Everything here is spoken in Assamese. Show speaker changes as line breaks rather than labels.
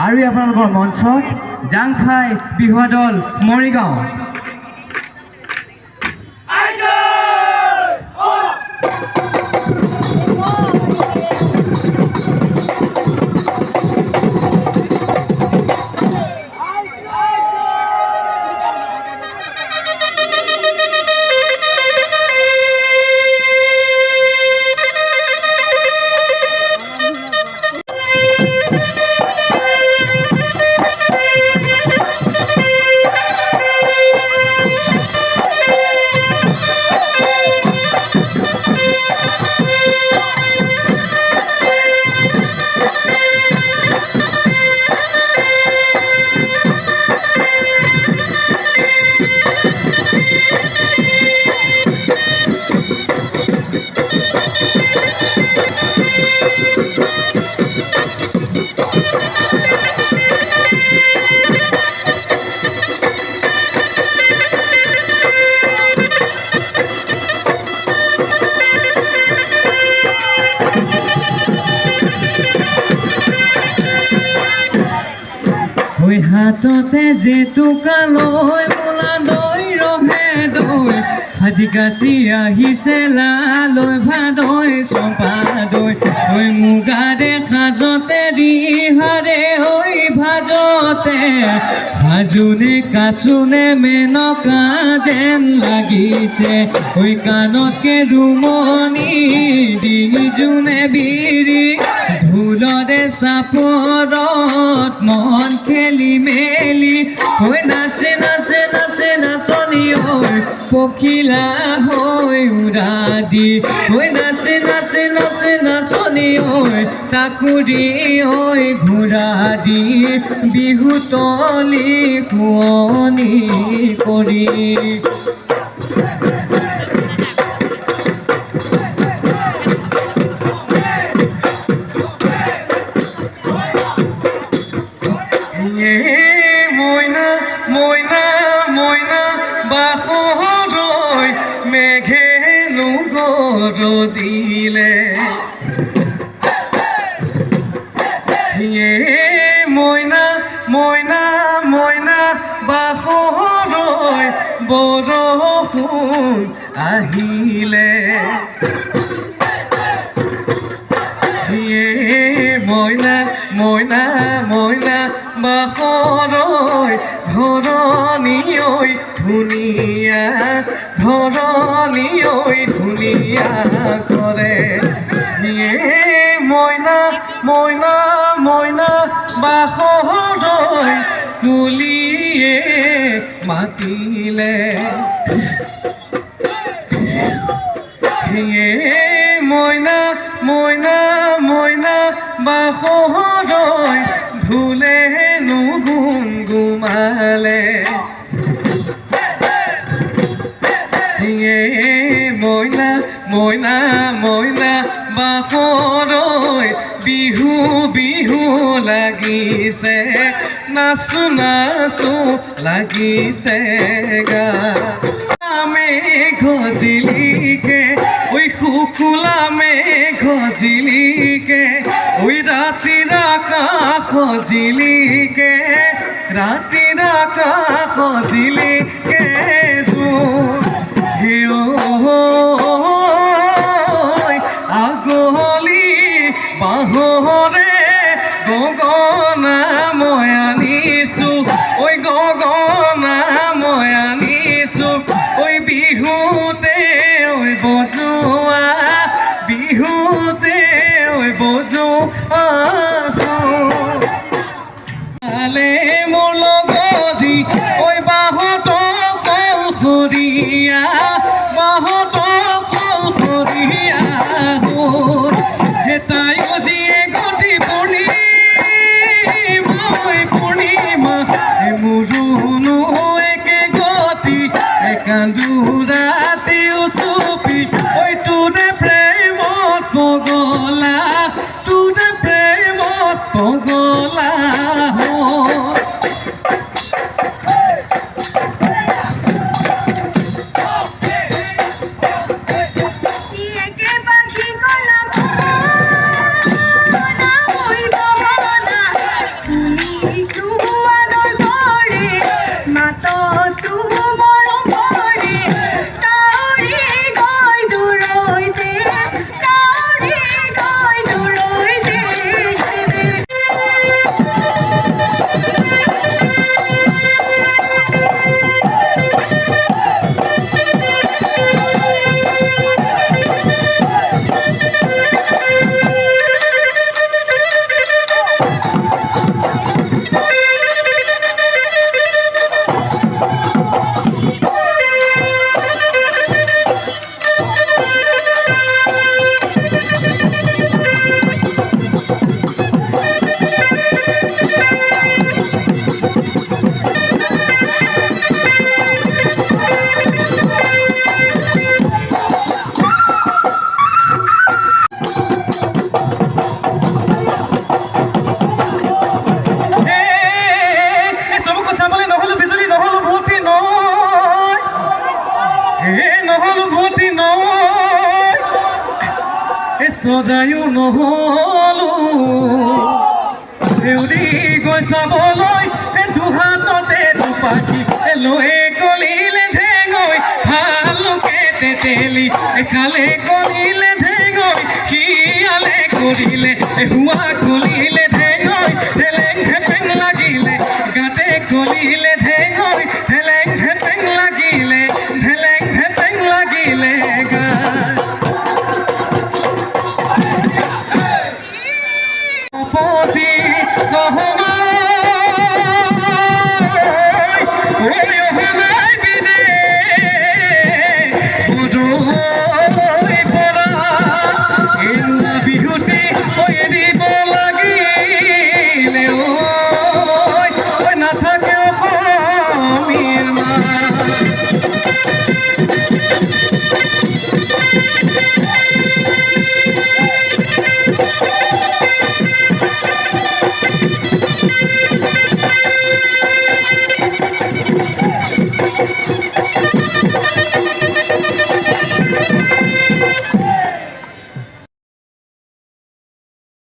আৰু আপোনালোকৰ মঞ্চত জাংফাই বিহুৱা দল মৰিগাঁও। হাততে জেতুকা লৈ মোলা দৈ ৰহে দৈ সাজি কাচি আহিছে লালৈ ভাদৈ চপা দৈ ঐ মুগাৰে সাজতে ৰিহাৰে ঐ ভাজতে সাজোনে কাচোনে মেনকা যেন লাগিছে ঐ কাণতকে ৰুমনি ডিঙি জোনে বিৰি ঢোলৰে চাপৰত মন খেলি মেলি হৈ নাচে নাচে নাচে নাচনি হৈ পখিলা হৈ উৰা দি হৈ নাচে নাচে নাচে নাচনি হৈ তাকুৰি হৈ ঘূৰা দি বিহু তলি শুৱনি কৰি
মইনা মইনা মইনা বাহৰৈ মেঘেনো গৰজিলে মইনা মইনা মইনা বাহৰৈ বৰষুণ আহিলে মইনা মইনা মইনা বাহৰৈ ধৰণী ঐ ধুনীয়া ধৰণী ঐ ধুনীয়া কৰে মইনা মইনা মইনা বাহৰৈ কুলিয়ে মাতিলে মইনা মইনা মইনা বাহৰৈ ঢোলে নো গুমগুমালে মইনা মইনা মইনা বাহৰৈ বিহু বিহু লাগিছে নাচো নাচো লাগিছে গা মেঘ জিলিকে ওই শুকুলা মেঘ জিলিকে ওই ৰাতিৰ আকাশ জিলিকে ৰাতিৰ আকাশ জিলিকে আগলি বাহৰে গগনা মই আনিছো ঐ গগনা মই আনিছো ঐ বিহুতে ঐ বজোৱা বিহুতে ঐ বজোৱা মোৰ লগৰী ঐ বাহঁত কলসৰীয়া বাহঁত কলসৰীয়া তাই যিয়ে গতি পূৰ্ণিমা মোৰোনো একে গতি কান্দো ৰাতি উচুপি ঐ তোৰে প্ৰেমত পগলা তোৰে প্ৰেমত পগলা সজায়ো নহলো দেউৰী গৈ চাবলৈ দুহাততে দুপাখি লৈ কলিলে ঢেঙৈ ভালুকে তেতেলি এখালে কলিলে ঢেঙৈ শিয়ালে কৰিলে হুৱা কলিলে